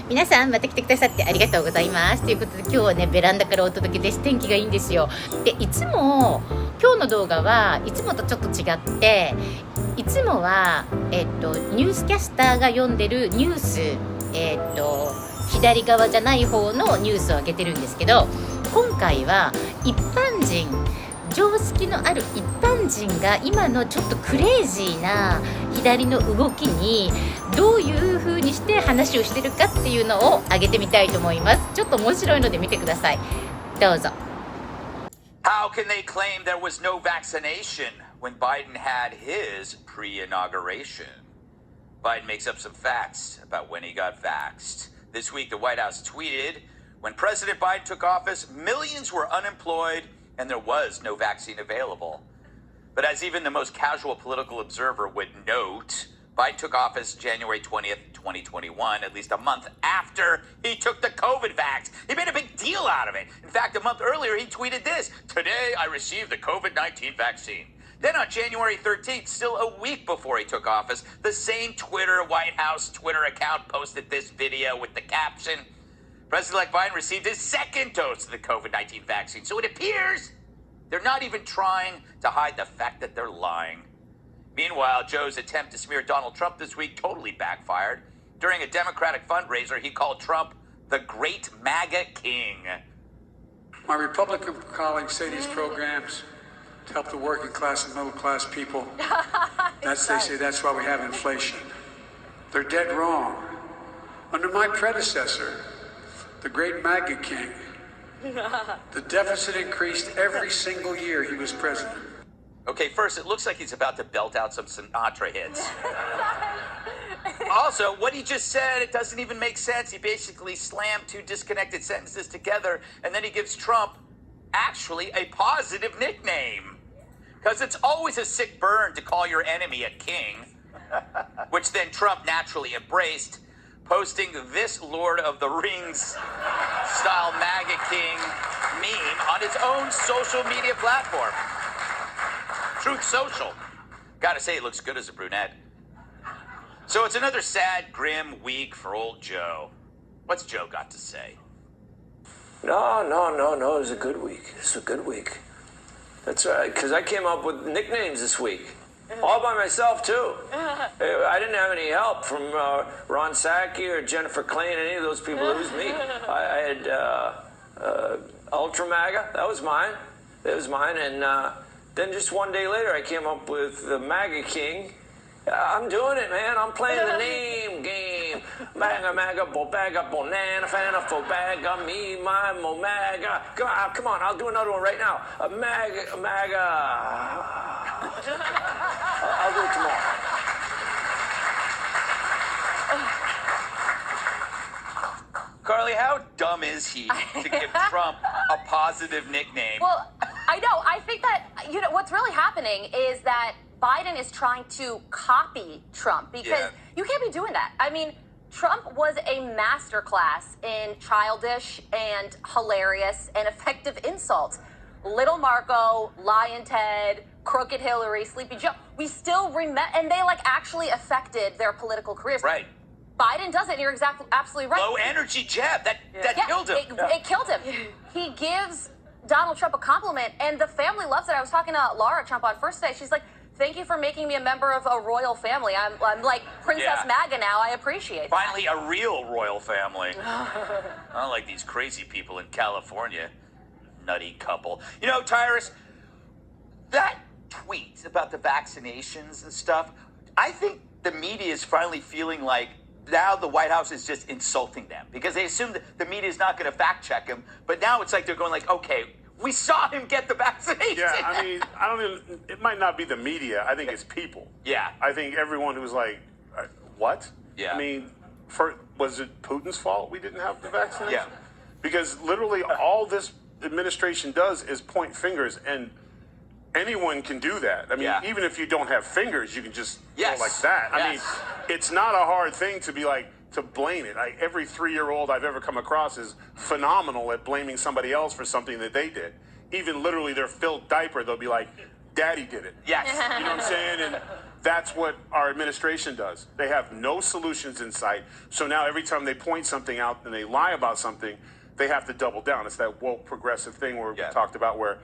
皆さんまた来てくださってありがとうございます。ということで今日はねベランダからお届けです。天気がいいんですよ。でいつも今日の動画はいつもとちょっと違って、いつもはニュースキャスターが読んでるニュース左側じゃない方のニュースを上げてるんですけど、今回は一般人、常識のある一般人が今のちょっとクレイジーな左の動きにどういう風にして話をしてるかっていうのを上げてみたいと思います。ちょっと面白いので見てください。どうぞ。 How can they claim there was no vaccination when Biden had his pre-inauguration? Biden makes up some facts about when he got vaxxed. This week, the White House tweeted, when President Biden took office, millions were unemployed and there was no vaccine available. But as even the most casual political observer would note, Biden took office January 20th, 2021, at least a month after he took the COVID vax. He made a big deal out of it. In fact, a month earlier, he tweeted this: "Today, I received the COVID-19 vaccine." Then on January 13th, still a week before he took office, the same White House Twitter account posted this video with the caption, President-elect Biden received his second dose of the COVID-19 vaccine. So it appears they're not even trying to hide the fact that they're lying. Meanwhile, Joe's attempt to smear Donald Trump this week totally backfired. During a Democratic fundraiser, he called Trump the Great MAGA King. My Republican colleagues say these programs to help the working class and middle class people. They say that's why we have inflation. They're dead wrong. Under my predecessor, the Great MAGA King, the deficit increased every single year he was president. Okay, first, it looks like he's about to belt out some Sinatra hits. Also, what he just said, it doesn't even make sense. He basically slammed two disconnected sentences together, and then he gives Trump actually a positive nickname. Because it's always a sick burn to call your enemy a king, which then Trump naturally embraced, posting this Lord of the Rings style MAGA King meme on his own social media platform. Truth Social. Gotta say, it looks good as a brunette. So it's another sad, grim week for old Joe. What's Joe got to say? No. It was a good week. It's a good week. That's right, because I came up with nicknames this week. All by myself, too. I didn't have any help from Ron Psaki or Jennifer Klain, any of those people. It was me. I had Ultra MAGA. That was mine. And then just one day later, I came up with the MAGA King. I'm doing it, man. I'm playing the name game. MAGA, bobaga, bonana, fana, fobaga, me, my, mo, MAGA. Come on, I'll do another one right now. MAGA. I'll do it tomorrow. Carly, how dumb is he to give Trump a positive nickname? Well, I know. I think that, what's really happening is that Biden is trying to copy Trump because you can't be doing that. I mean, Trump was a masterclass in childish and hilarious and effective insults. Little Marco, Lion Ted, Crooked Hillary, Sleepy Joe. We still remember, and they actually affected their political careers. Right. Biden doesn't. You're absolutely right. Low energy jab. That killed him. It killed him. He gives Donald Trump a compliment, and the family loves it. I was talking to Laura Trump on First Day. She's like, thank you for making me a member of a royal family. I'm like Princess MAGA now. I appreciate that. Finally, a real royal family. Not like these crazy people in California. Nutty couple. Tyrus, that tweet about the vaccinations and stuff, I think the media is finally feeling like now the White House is just insulting them because they assume that the media is not going to fact check him. But now it's like they're going okay, we saw him get the vaccination. Yeah, I mean, it might not be the media. I think it's people. Yeah. I think everyone who's like, what? Yeah. I mean, was it Putin's fault we didn't have the vaccination? Yeah. Because literally all this administration does is point fingers, and anyone can do that. I mean, even if you don't have fingers, you can just go like that. I mean, it's not a hard thing to be to blame it. Every 3-year-old I've ever come across is phenomenal at blaming somebody else for something that they did. Even literally their filled diaper, they'll be like, Daddy did it. Yes. You know what I'm saying? And that's what our administration does. They have no solutions in sight. So now every time they point something out and they lie about something, they have to double down. It's that woke progressive thing where we talked about where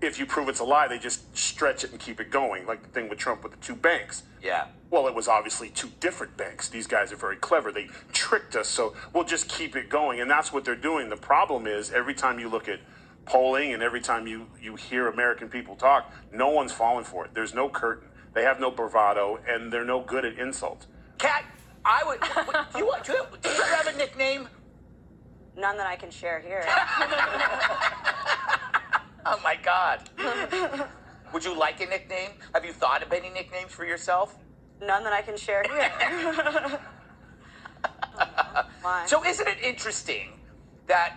if you prove it's a lie, they just stretch it and keep it going, like the thing with Trump with the two banks. Yeah. Well, it was obviously two different banks. These guys are very clever. They tricked us, so we'll just keep it going. And that's what they're doing. The problem is every time you look at polling and every time you hear American people talk, no one's falling for it. There's no curtain. They have no bravado, and they're no good at insults. Kat, do you have a nickname? None that I can share here. Oh my God. Would you like a nickname? Have you thought of any nicknames for yourself? None that I can share here. Why? So isn't it interesting that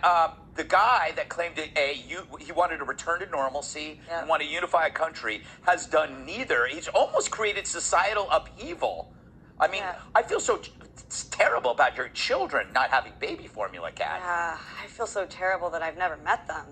the guy that claimed he wanted to return to normalcy and want to unify a country has done neither? He's almost created societal upheaval. I mean, I feel so terrible about your children not having baby formula, Kat. I feel so terrible that I've never met them.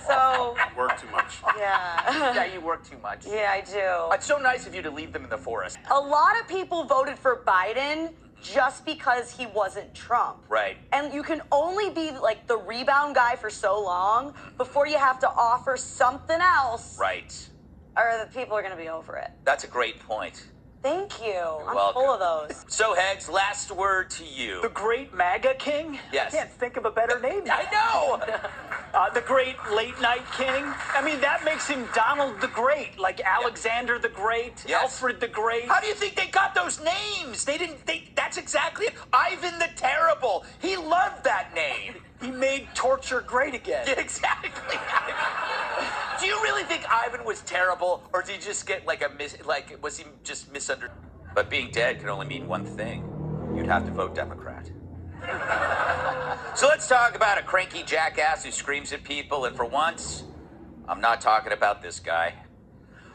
So Work too much. Yeah, you work too much. Yeah, I do. It's so nice of you to leave them in the forest. A lot of people voted for Biden just because he wasn't Trump. Right. And you can only be like the rebound guy for so long before you have to offer something else. Right. Or the people are going to be over it. That's a great point. Thank you. I'm welcome. full of those. So, Hegs, last word to you. The great MAGA king? Yes. I can't think of a better name. I know! The great late night king? I mean, that makes him Donald the Great, like Alexander the Great, Yes. Alfred the Great. How do you think they got those names? That's exactly it. Ivan the Terrible. He loved that name. He made torture great again. Yeah, exactly. Do you really think Ivan was terrible, or did he just get was he just misunderstood? But being dead can only mean one thing. You'd have to vote Democrat. So let's talk about a cranky jackass who screams at people, and for once, I'm not talking about this guy.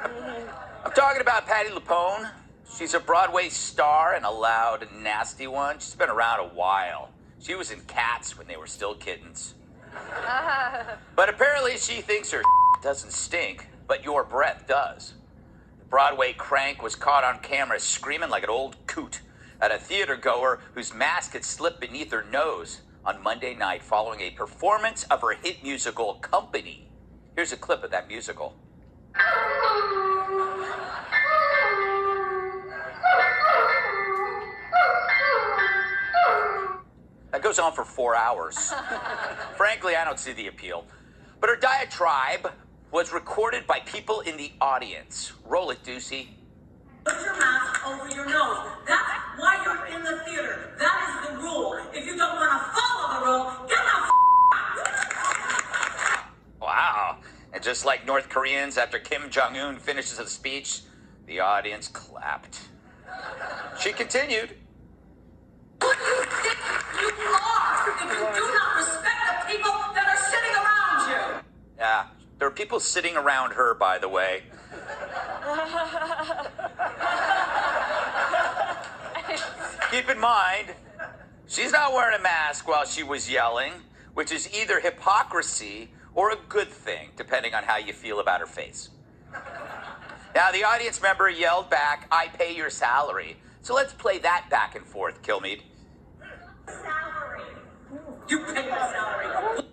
I'm talking about Patti LuPone. She's a Broadway star and a loud and nasty one. She's been around a while. She was in Cats when they were still kittens. But apparently she thinks her doesn't stink, but your breath does. The Broadway crank was caught on camera screaming like an old coot at a theater goer whose mask had slipped beneath her nose on Monday night following a performance of her hit musical Company. Here's a clip of that musical. That goes on for 4 hours. Frankly, I don't see the appeal. But her diatribe was recorded by people in the audience. Roll it, Deucey. Put your mask over your nose. That's why you're in the theater. That is the rule. If you don't want to follow the rule, get the Wow. And just like North Koreans after Kim Jong-un finishes a speech, the audience clapped. She continued. Who do you think you are if you do not respect the people that are sitting around you? Yeah, there are people sitting around her, by the way. Keep in mind, she's not wearing a mask while she was yelling, which is either hypocrisy or a good thing, depending on how you feel about her face. Now, the audience member yelled back, "I pay your salary." So let's play that back and forth, Kilmeade. Salary. You pay my salary.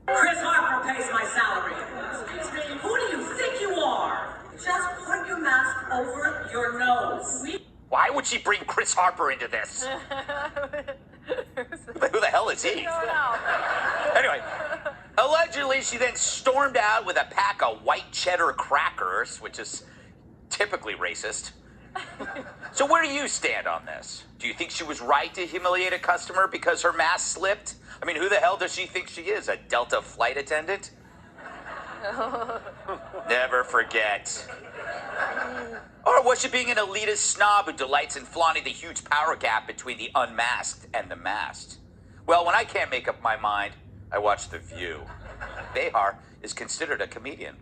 Chris Harper pays my salary. Excuse me. Who do you think you are? Just put your mask over your nose. Why would she bring Chris Harper into this? Who the hell is he? I don't know. Anyway, allegedly, she then stormed out with a pack of white cheddar crackers, which is typically racist. So where do you stand on this? Do you think she was right to humiliate a customer because her mask slipped? I mean, who the hell does she think she is? A Delta flight attendant? Never forget. Or was she being an elitist snob who delights in flaunting the huge power gap between the unmasked and the masked? Well, when I can't make up my mind, I watch The View. Behar is considered a comedian.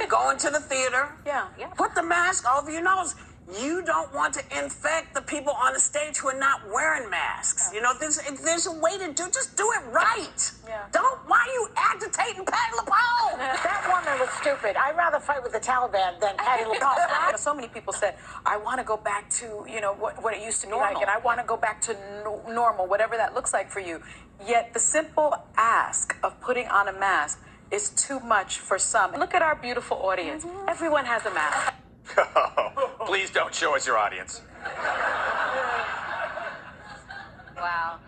Go into the theater. Yeah. Put the mask over your nose. you don't want to infect the people on the stage who are not wearing masks. You know, there's a way to just do it right. Yeah. Why are you agitating Patty LaPone? That woman was stupid. I'd rather fight with the Taliban than Patty LaPone. So many people said, I want to go back to, you know, what it used to be like, and I want to go back to normal, whatever that looks like for you. Yet the simple ask of putting on a mask is too much for some. Look at our beautiful audience. Everyone has a mask. Please don't show us your audience. Wow.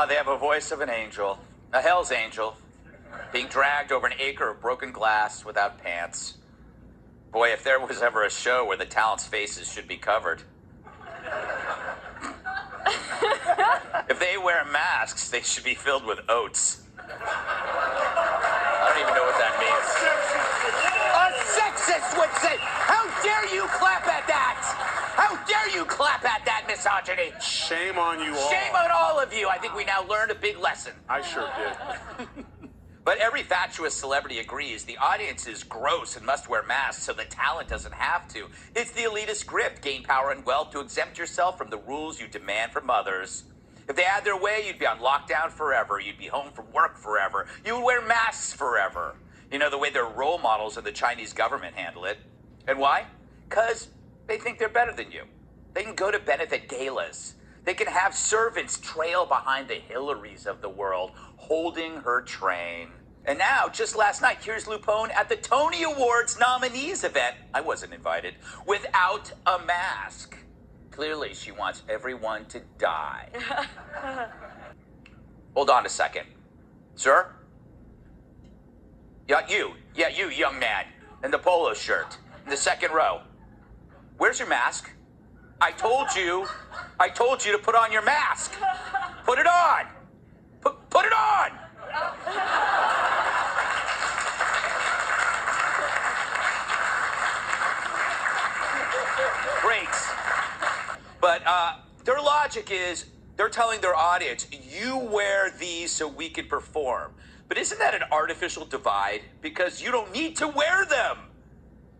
They have a voice of an angel, a hell's angel, being dragged over an acre of broken glass without pants. Boy, if there was ever a show where the talent's faces should be covered. If they wear masks, they should be filled with oats. I don't even know what that means. A sexist would say, how dare you clap at that? How dare you clap at that misogyny? Shame on you all. Shame on all of you. I think we now learned a big lesson. I sure did. But every fatuous celebrity agrees the audience is gross and must wear masks so the talent doesn't have to. It's the elitist grip, gain power and wealth to exempt yourself from the rules you demand from others. If they had their way, you'd be on lockdown forever. You'd be home from work forever. You would wear masks forever. You know, the way their role models of the Chinese government handle it. And why? Because they think they're better than you. They can go to benefit galas. They can have servants trail behind the Hillarys of the world, holding her train. And now, just last night, here's Lupone at the Tony Awards nominees event. I wasn't invited. Without a mask. Clearly, she wants everyone to die. Hold on a second. Sir? Yeah, you, young man, in the polo shirt, in the second row. Where's your mask? I told you to put on your mask. Put it on. Put it on. Great. But their logic is they're telling their audience, you wear these so we can perform. But isn't that an artificial divide? Because you don't need to wear them.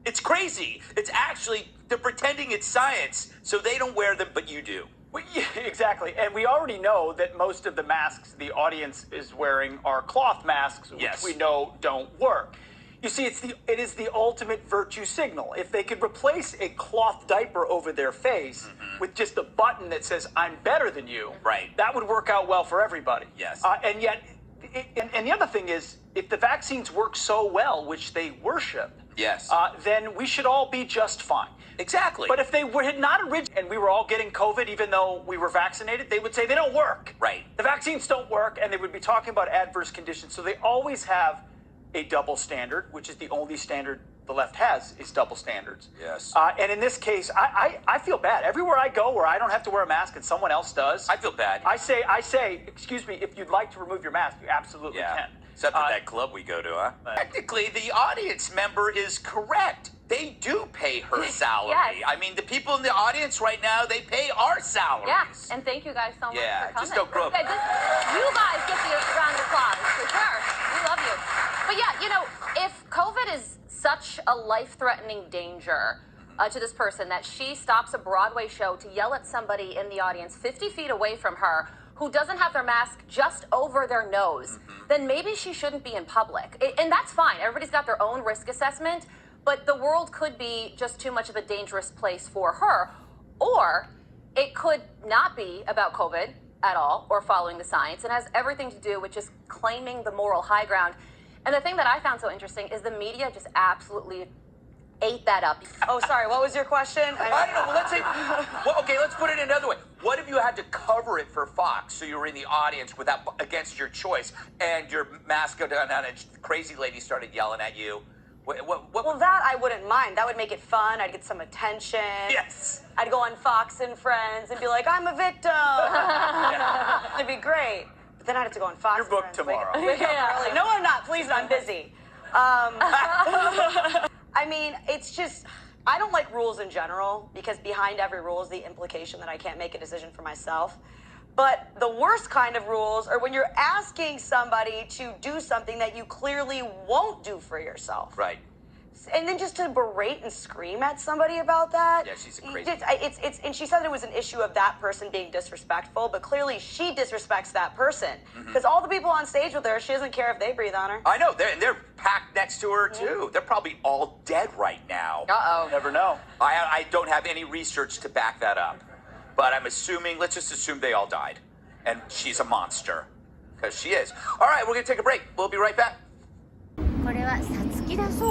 It's crazy. It's actually, they're pretending it's science, so they don't wear them, but you do. Well, yeah, exactly. And we already know that most of the masks the audience is wearing are cloth masks, which Yes. we know don't work. You see, it is the ultimate virtue signal. If they could replace a cloth diaper over their face with just a button that says, I'm better than you, Right. that would work out well for everybody. Yes. And yet, and the other thing is, if the vaccines work so well, which they worship, Yes. then we should all be just fine. Exactly. But if they had not and we were all getting COVID, even though we were vaccinated, they would say they don't work. Right. The vaccines don't work, and they would be talking about adverse conditions. So they always have a double standard, which is the only standard the left has, is double standards. Yes. And in this case, I feel bad. Everywhere I go where I don't have to wear a mask and someone else does, I feel bad. I say, excuse me, if you'd like to remove your mask, you absolutely can. Except at that club we go to, huh? Technically, the audience member is correct. They do pay her salary. Yes. I mean, the people in the audience right now, they pay our salaries. Yeah, and thank you guys so much Yeah, for coming. just don't grow up. Okay, you guys get the round of applause, for sure. We love you. But yeah, you know, if COVID is such a life-threatening danger to this person that she stops a Broadway show to yell at somebody in the audience 50 feet away from her who doesn't have their mask just over their nose, then maybe she shouldn't be in public. And that's fine. Everybody's got their own risk assessment, but the world could be just too much of a dangerous place for her. Or it could not be about COVID at all or following the science. It has everything to do with just claiming the moral high ground. And the thing that I found so interesting is the media just absolutely ate that up. Oh, sorry. What was your question? I don't know. Well, let's say, okay, let's put it another way. What if you had to cover it for Fox, so you were in the audience against your choice, and your mask got down and a crazy lady started yelling at you? What? Well, that I wouldn't mind. That would make it fun. I'd get some attention. Yes. I'd go on Fox and Friends and be like, I'm a victim. It'd be great. But then I'd have to go on Fox. You're and booked Friends. Wake tomorrow. up early. No, I'm not. Please, I'm busy. I mean, it's just, I don't like rules in general because behind every rule is the implication that I can't make a decision for myself. But the worst kind of rules are when you're asking somebody to do something that you clearly won't do for yourself. Right. And then just to berate and scream at somebody about that. Yeah, she's a crazy. And she said it was an issue of that person being disrespectful, but clearly she disrespects that person. Because all the people on stage with her, she doesn't care if they breathe on her. I know, they're packed next to her too. They're probably all dead right now. Uh-oh. Never know. I don't have any research to back that up, but I'm assuming, let's just assume they all died. And she's a monster, because she is. All right, we're going to take a break. We'll be right back. これはさつきだそう